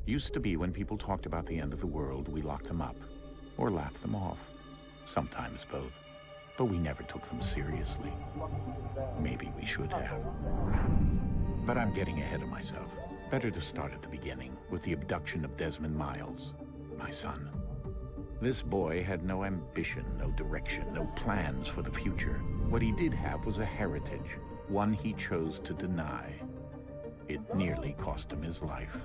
Used to be when people talked about the end of the world, we locked them up or laughed them off. Sometimes both. But we never took them seriously. Maybe we should have. But I'm getting ahead of myself. Better to start at the beginning, with the abduction of Desmond Miles, my son. This boy had no ambition, no direction, no plans for the future. What he did have was a heritage, one he chose to deny. It nearly cost him his life.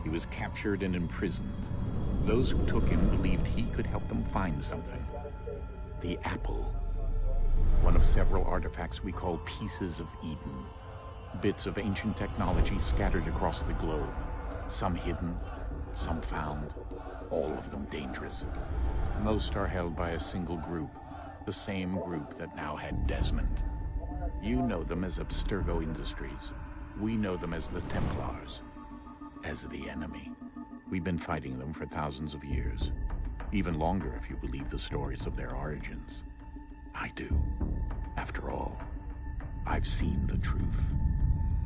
He was captured and imprisoned. Those who took him believed he could help them find something. The apple. One of several artifacts we call pieces of Eden. Bits of ancient technology scattered across the globe. Some hidden, some found, all of them dangerous. Most are held by a single group, the same group that now had Desmond. You know them as Abstergo Industries. We know them as the Templars. As the enemy. We've been fighting them for thousands of years. Even longer if you believe the stories of their origins. I do. After all, I've seen the truth.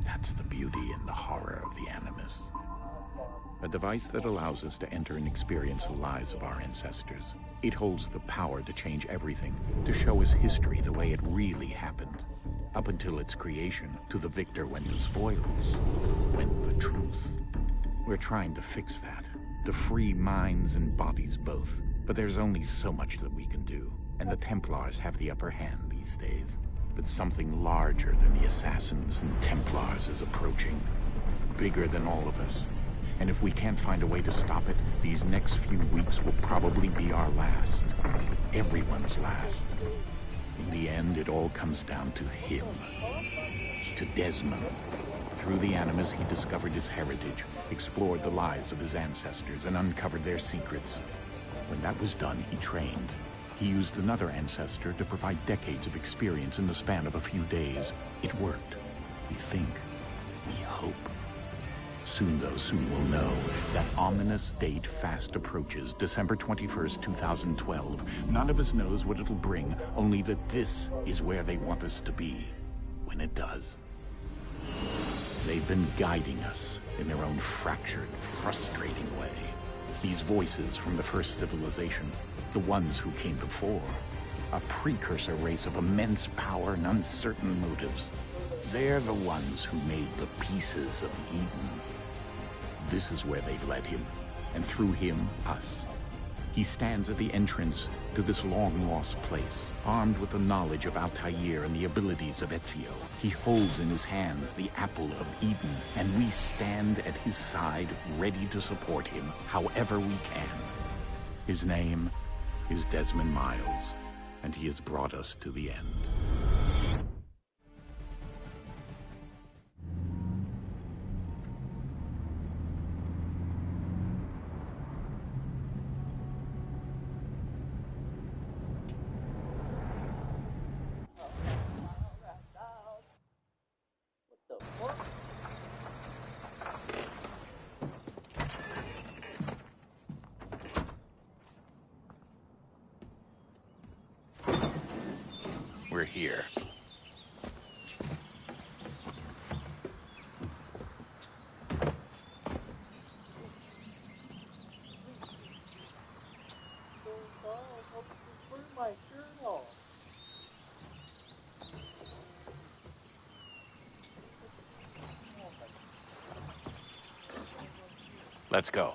That's the beauty and the horror of the Animus. A device that allows us to enter and experience the lives of our ancestors. It holds the power to change everything, to show us history the way it really happened. Up until its creation, to the victor went the spoils, went the truth. We're trying to fix that, to free minds and bodies both. But there's only so much that we can do, and the Templars have the upper hand these days. But something larger than the Assassins and Templars is approaching, bigger than all of us. And if we can't find a way to stop it, these next few weeks will probably be our last. Everyone's last. In the end, it all comes down to him. To Desmond. Through the Animus, he discovered his heritage, explored the lives of his ancestors, and uncovered their secrets. When that was done, he trained. He used another ancestor to provide decades of experience in the span of a few days. It worked. We think. We hope. Soon, though, soon we'll know. That ominous date fast approaches, December 21st, 2012. None of us knows what it'll bring, only that this is where they want us to be. When it does. They've been guiding us in their own fractured, frustrating way. These voices from the first civilization, the ones who came before, a precursor race of immense power and uncertain motives. They're the ones who made the pieces of Eden. This is where they've led him, and through him, us. He stands at the entrance to this long-lost place, armed with the knowledge of Altair and the abilities of Ezio. He holds in his hands the apple of Eden, and we stand at his side, ready to support him however we can. His name is Desmond Miles, and he has brought us to the end. We're here. Let's go.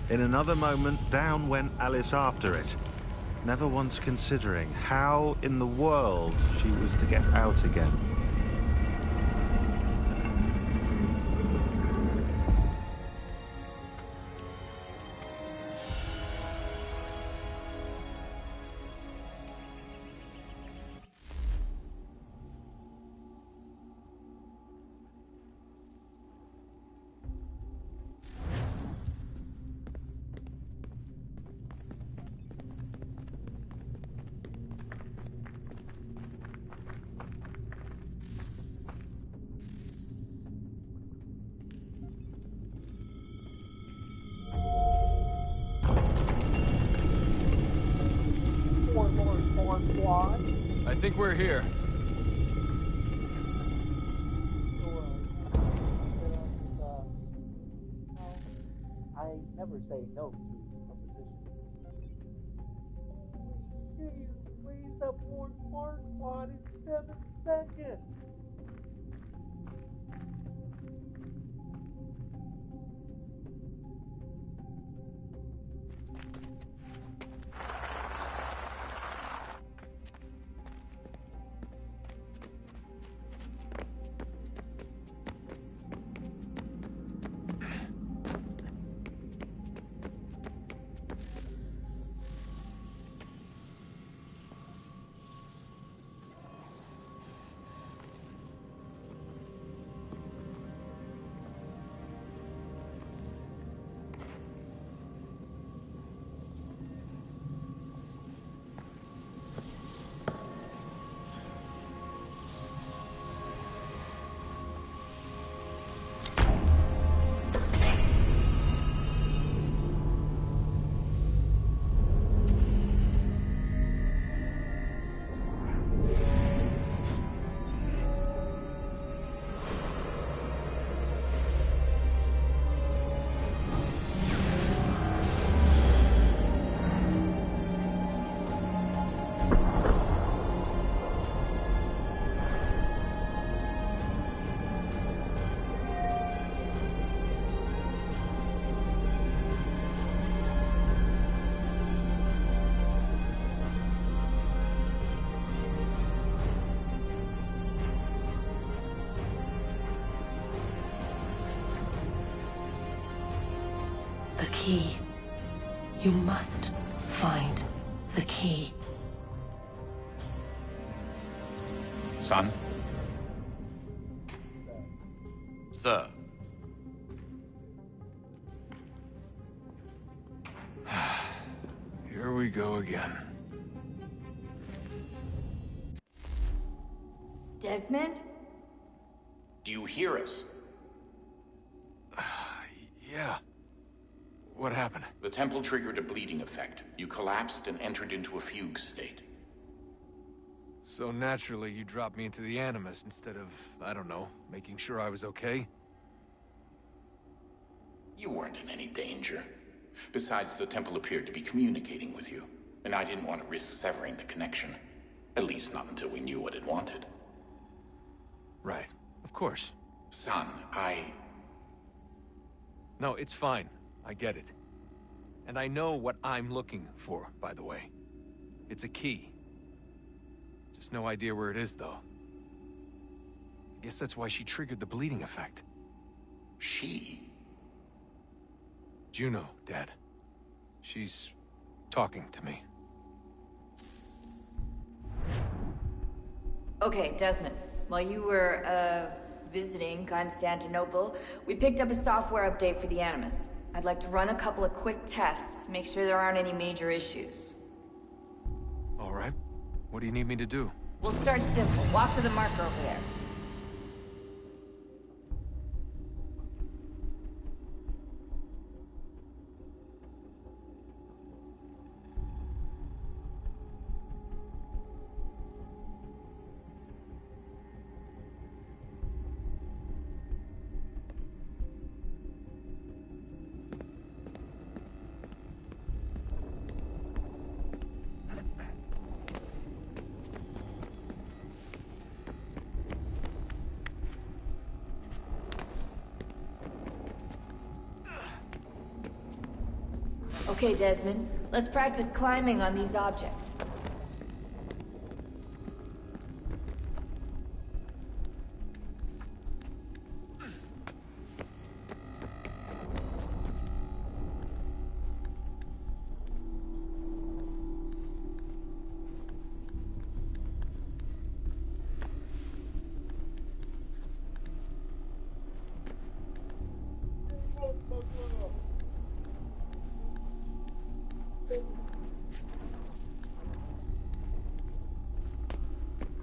In another moment, down went Alice after it, never once considering how in the world she was to get out again. I think we're here. I never say no to a position. You raised up more smart squad in 7 seconds. The key. You must find the key. Son? Sir. Here we go again. Desmond? Do you hear us? Yeah. What happened? The temple triggered a bleeding effect. You collapsed and entered into a fugue state. So naturally, you dropped me into the Animus instead of, I don't know, making sure I was okay? You weren't in any danger. Besides, the temple appeared to be communicating with you, and I didn't want to risk severing the connection. At least not until we knew what it wanted. Right. Of course. Son, No, it's fine. I get it. And I know what I'm looking for, by the way. It's a key. Just no idea where it is, though. I guess that's why she triggered the bleeding effect. She? Juno, Dad. She's talking to me. Okay, Desmond. While you were, visiting Constantinople, we picked up a software update for the Animus. I'd like to run a couple of quick tests, make sure there aren't any major issues. All right. What do you need me to do? We'll start simple. Walk to the marker over there. Okay, Desmond. Let's practice climbing on these objects.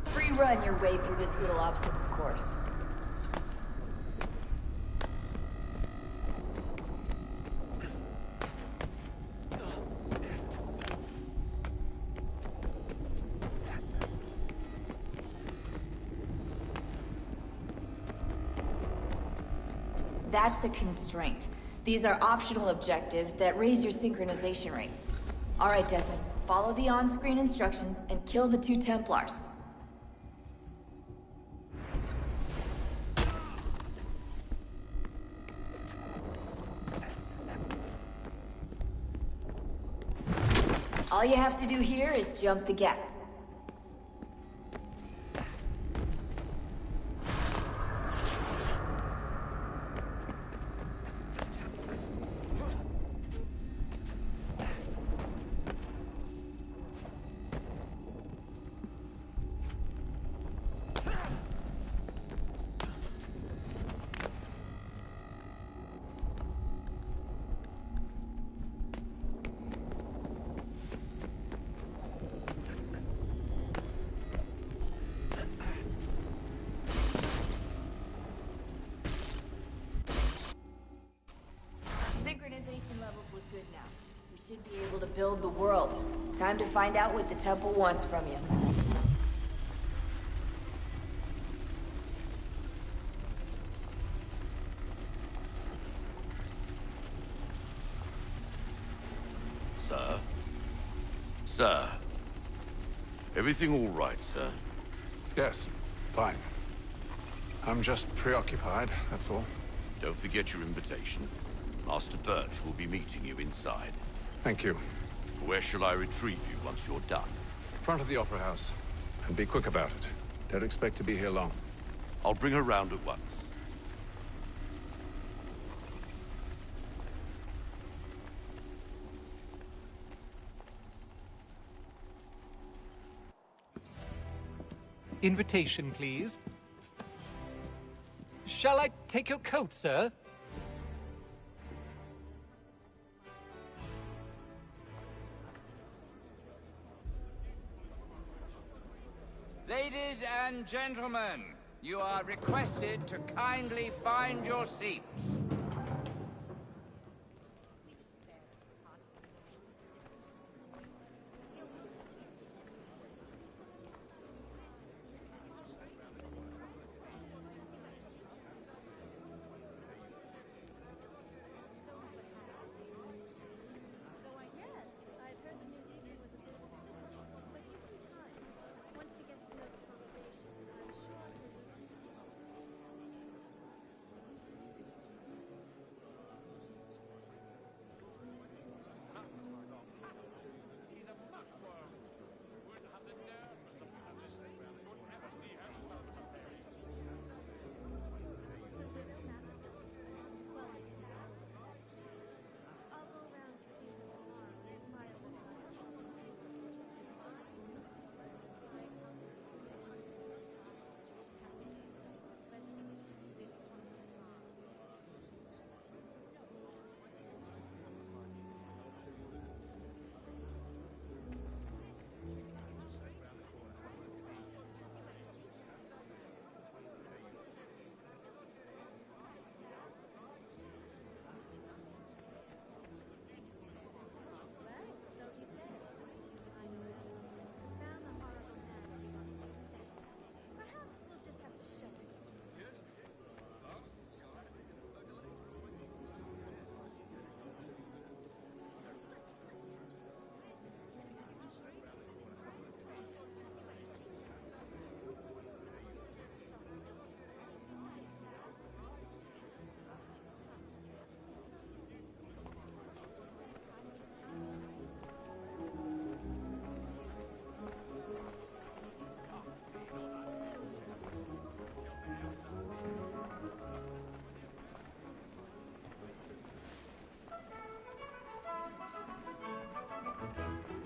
Free run your way through this little obstacle course. That's a constraint. These are optional objectives that raise your synchronization rate. All right, Desmond. Follow the on-screen instructions and kill the 2 Templars. All you have to do here is jump the gap. Synchronization levels look good now. We should be able to build the world. Time to find out what the temple wants from you. Sir? Sir? Everything all right, sir? Yes, fine. I'm just preoccupied, that's all. Don't forget your invitation. Master Birch will be meeting you inside. Thank you. Where shall I retrieve you once you're done? Front of the Opera House. And be quick about it. Don't expect to be here long. I'll bring her round at once. Invitation, please. Shall I take your coat, sir? Ladies and gentlemen, you are requested to kindly find your seats.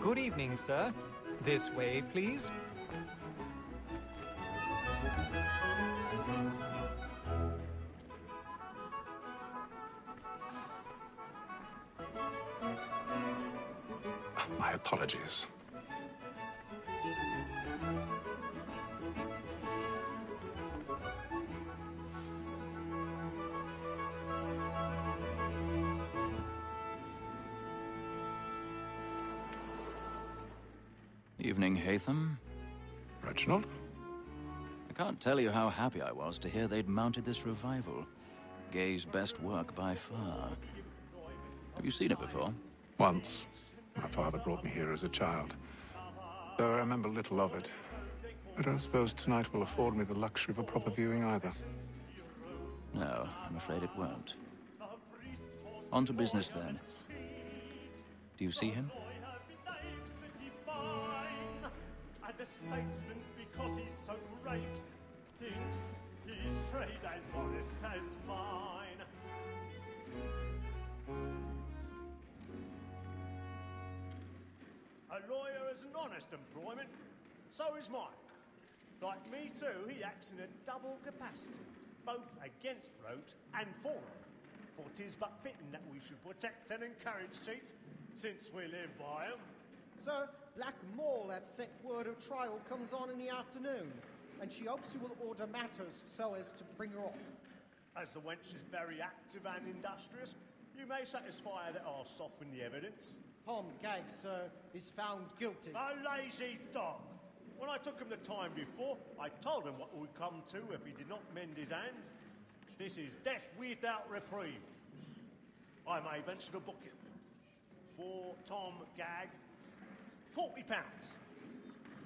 Good evening, sir. This way, please. My apologies. Evening, Hatham. Reginald? I can't tell you how happy I was to hear they'd mounted this revival. Gay's best work by far. Have you seen it before? Once. My father brought me here as a child. Though I remember little of it. I don't suppose tonight will afford me the luxury of a proper viewing either. No, I'm afraid it won't. On to business then. Do you see him? And the statesman, because he's so great, thinks his trade as honest as mine. A lawyer is an honest employment, so is mine. Like me too, he acts in a double capacity, both against rogues and for them. For 'tis but fitting that we should protect and encourage cheats, since we live by 'em. Sir, Black Mall that set word of trial comes on in the afternoon, and she hopes you will order matters so as to bring her off. As the wench is very active and industrious, you may satisfy her that I'll soften the evidence. Tom Gag, sir, is found guilty. A lazy dog! When I took him the time before, I told him what would come to if he did not mend his hand. This is death without reprieve. I may venture to book it. For Tom Gag, £40.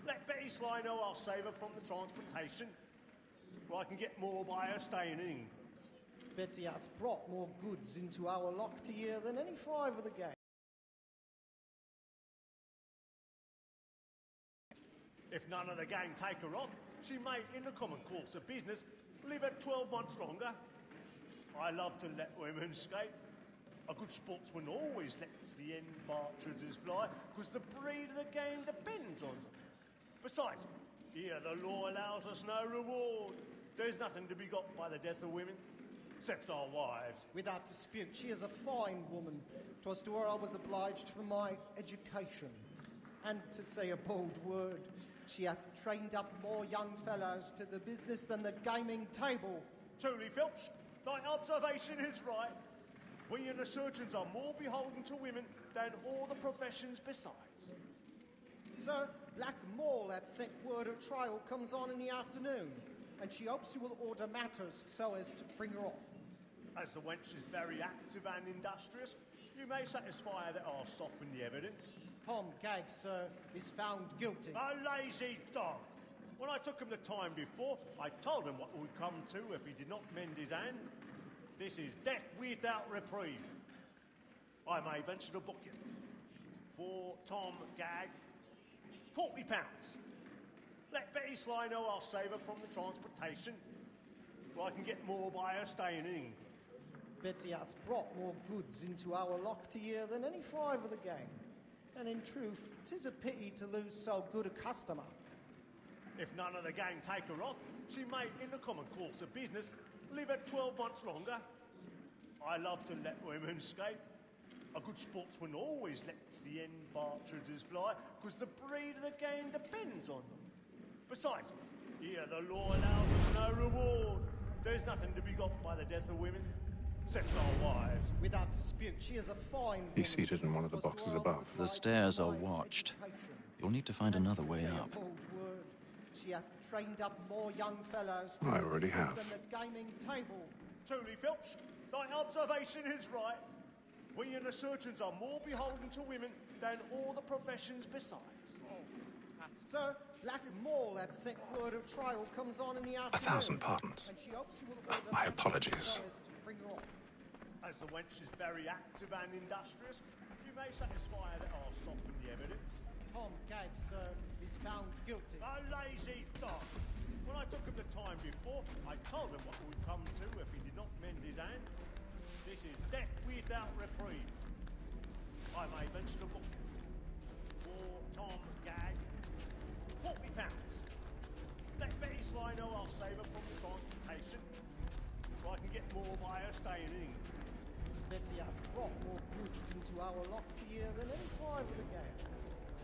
Let Betty Sly know I'll save her from the transportation, or I can get more by her staying in England. Betty hath brought more goods into our locked year than any five of the gang. If none of the gang take her off, she may, in the common course of business, live at 12 months longer. I love to let women skate. A good sportsman always lets the end partridges fly, because the breed of the game depends on them. Besides, here the law allows us no reward. There's nothing to be got by the death of women, except our wives. Without dispute, she is a fine woman. 'Twas to her I was obliged for my education. And to say a bold word, she hath trained up more young fellows to the business than the gaming table. Truly, Filch, thy observation is right. We and the surgeons are more beholden to women than all the professions besides. Sir, Black Mall that set word of trial comes on in the afternoon, and she hopes you will order matters so as to bring her off. As the wench is very active and industrious, you may satisfy her that I'll soften the evidence. Tom Gag, sir, is found guilty. A lazy dog! When I took him the time before, I told him what would come to if he did not mend his hand. This is death without reprieve. I may venture to book it. For Tom Gag, £40. Let Betty Sly know I'll save her from the transportation, or I can get more by her staying in England. Betty hath brought more goods into our locked year than any five of the gang. And in truth, 'tis a pity to lose so good a customer. If none of the gang take her off, she may, in the common course of business, live at 12 months longer. I love to let women skate. A good sportsman always lets the end partridges fly, because the breed of the game depends on them. Besides, here the law allows us no reward. There's nothing to be got by the death of women, except our wives. Without dispute, she is a fine woman. He's seated in one of the boxes above. The stairs are watched. You'll need to find another way up. She hath trained up more young fellows to I already have. than the gaming table. Truly, Filch, thy observation is right. We and the surgeons are more beholden to women than all the professions besides. Sir, Black Mall that set word of trial comes on in the afternoon. 1,000 pardons. And she hopes you will order My matters apologies. so as to bring her off. As the wench is very active and industrious, you may satisfy her that I'll soften the evidence. Tom Gag, sir, is found guilty. A lazy dog! When I took him the time before, I told him what would come to if he did not mend his hand. This is death without reprieve. I may venture to book it. For Tom Gag. £40. Let Betty Sly know I'll save her from the transportation, so I can get more by her staying in England. Betty hath brought more goods into our locked year than any five of the game.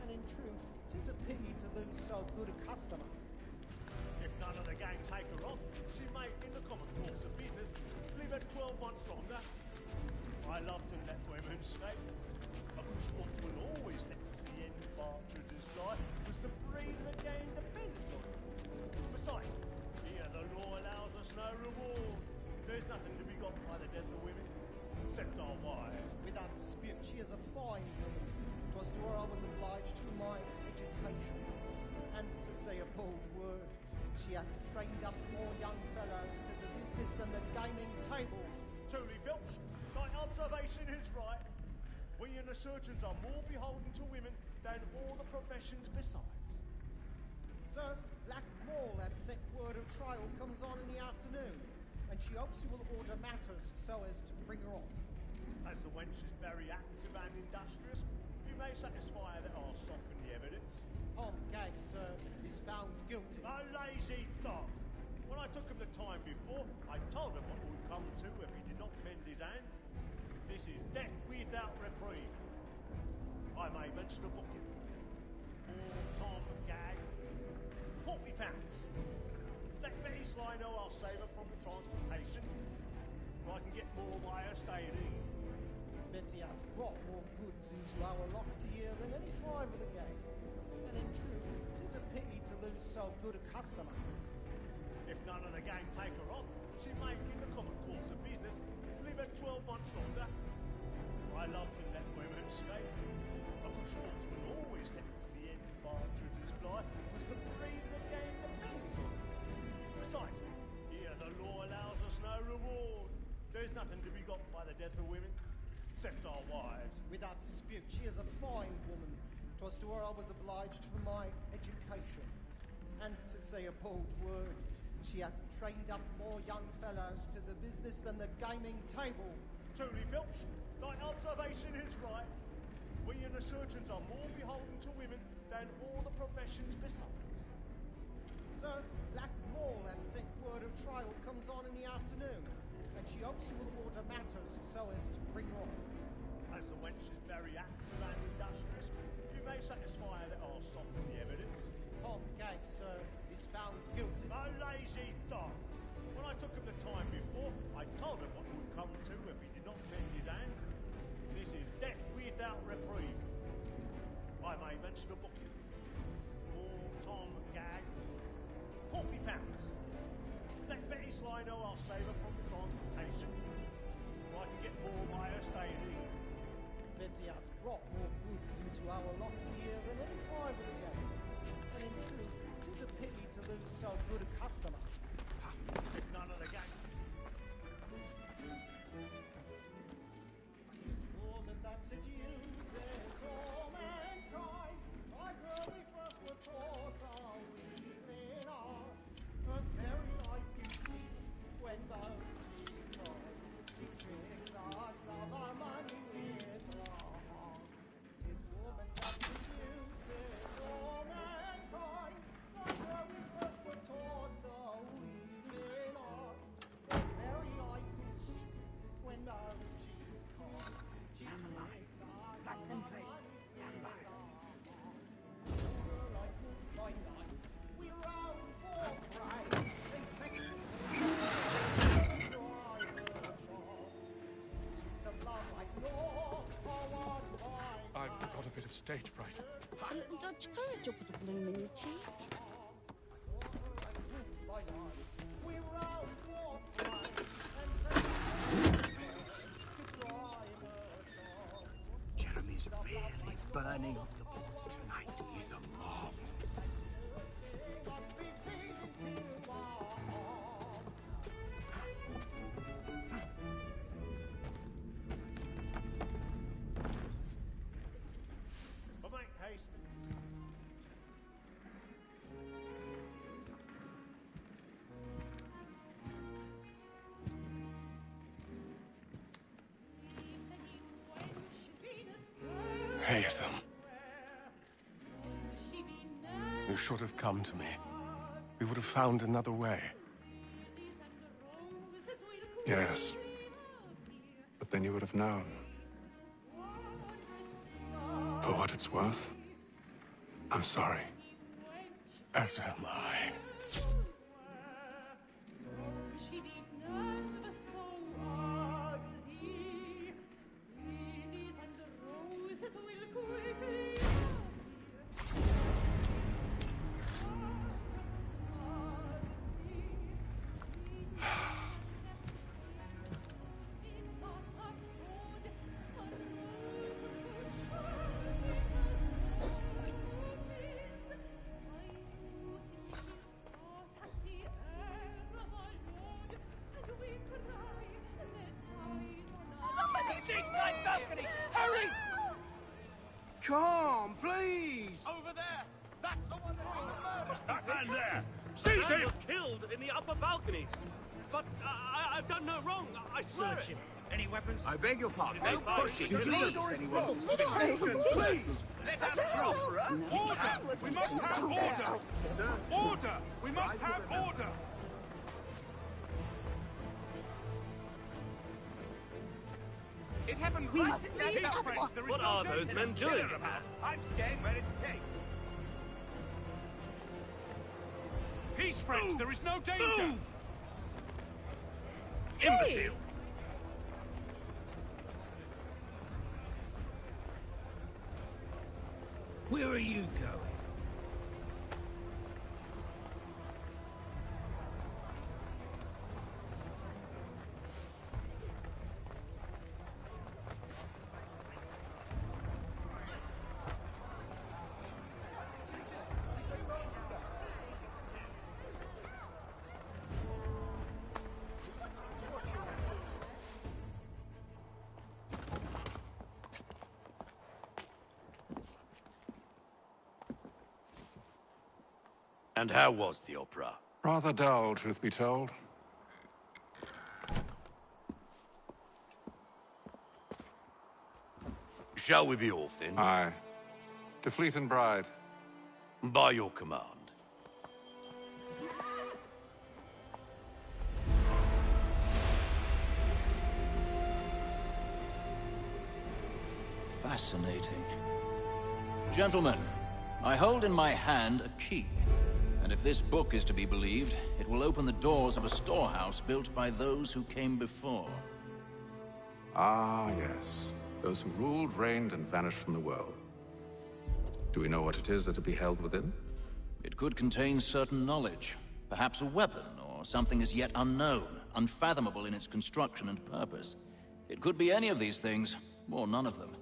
And in truth, 'tis a pity to lose so good a customer. If none of the gang take her off, she may, in the common course of business, live her 12 months longer. I love to let women escape. A good sportsman always thinks the end partridge's life was the breed the game depends on. Besides, here the law allows us no reward. There's nothing to be got by the death of women, except our wives. Without dispute, she is a fine woman. 'Twas to her I was obliged for my education. And to say a bold word, she hath trained up more young fellows to the business than the gaming table. Truly, Filch, thy observation is right. We and the surgeons are more beholden to women than all the professions besides. Sir, Black Mall hath sent word of trial comes on in the afternoon, and she hopes you will order matters so as to bring her off. As the wench is very active and industrious, you may satisfy her that I'll soften the evidence. Tom Gag, sir, is found guilty. A lazy dog! When I took him the time before, I told him what would come to if he did not mend his hand. This is death without reprieve. I may venture to book him. For Tom Gag, £40. Let Betty Sly know I'll save her from the transportation, or I can get more by her staying in. Betty hath brought more goods into our locked year than any five of the game. And in truth, 'tis a pity to lose so good a customer. If none of the gang take her off, she may, in the common course of business, live her 12 months longer. I love to let women escape. A good sportsman always thinks the end partridge's fly was the breed the game depends on. Besides, here the law allows us no reward. There's nothing to be got by the death of women, except our wives. Without dispute, she is a fine woman. 'Twas to her I was obliged for my education. And to say a bold word, she hath trained up more young fellows to the business than the gaming table. Truly, Filch, thy observation is right. We and the surgeons are more beholden to women than all the professions besides. Sir, Black Mall hath sent word of trial comes on in the afternoon, and she hopes you will order matters so as to bring her off. As the wench is very active and industrious, you may satisfy her that I'll soften the evidence. Tom Gag, sir, is found guilty. A lazy dog! When I took him the time before, I told him what would come to if he did not mend his hand. This is death without reprieve. I may venture to book him. For Tom Gag, £40. Let Betty Sly know I'll save her from the transportation, or I can get more by her staying in. Betty hath brought more goods into our locked year than any five of the game. And in truth, 'tis a pity to lose so good a customer. If none of the gang. Woman that seduces all mankind, like her we first were taught our weakling arts. A very nice conceit when both she's gone. She tricks us of our money with her hearts. 'Tis woman that seduces all mankind, like her we first were taught the weakling arts. A very nice conceit when both she's gone. She tricks us of our money with her hearts. Like moons by night, we roam for pride. I've got a bit of stage fright. A little Dutch courage will put a bloom in your cheek. Jeremy's really burning off the boards tonight. He's a marvel. But make haste. Haytham. You should have come to me. We would have found another way. Yes. But then you would have known. For what it's worth, I'm sorry. As am I. Balcony! Hurry! Come, please! Over there! That's the one that we murdered! That man there! Seize him! was killed in the upper balconies. But I've done no wrong. I swear Search it. him. Any weapons? I beg your pardon. No pushing, Did you please. anyone? Please! Let us drop! Order! We must have order! Order! We must have order! It happened We right must at leave that at point. once. There is What no are danger those to men kill doing? her about. I'm staying where it's safe. Peace, friends! There is no danger! Imbecile! Where are you going? And how was the opera? Rather dull, truth be told. Shall we be off then? Aye. To Fleet and Bride. By your command. Fascinating. Gentlemen, I hold in my hand a key. And if this book is to be believed, it will open the doors of a storehouse built by those who came before. Ah, yes. Those who ruled, reigned, and vanished from the world. Do we know what it is that will be held within? It could contain certain knowledge. Perhaps a weapon, or something as yet unknown, unfathomable in its construction and purpose. It could be any of these things, or none of them.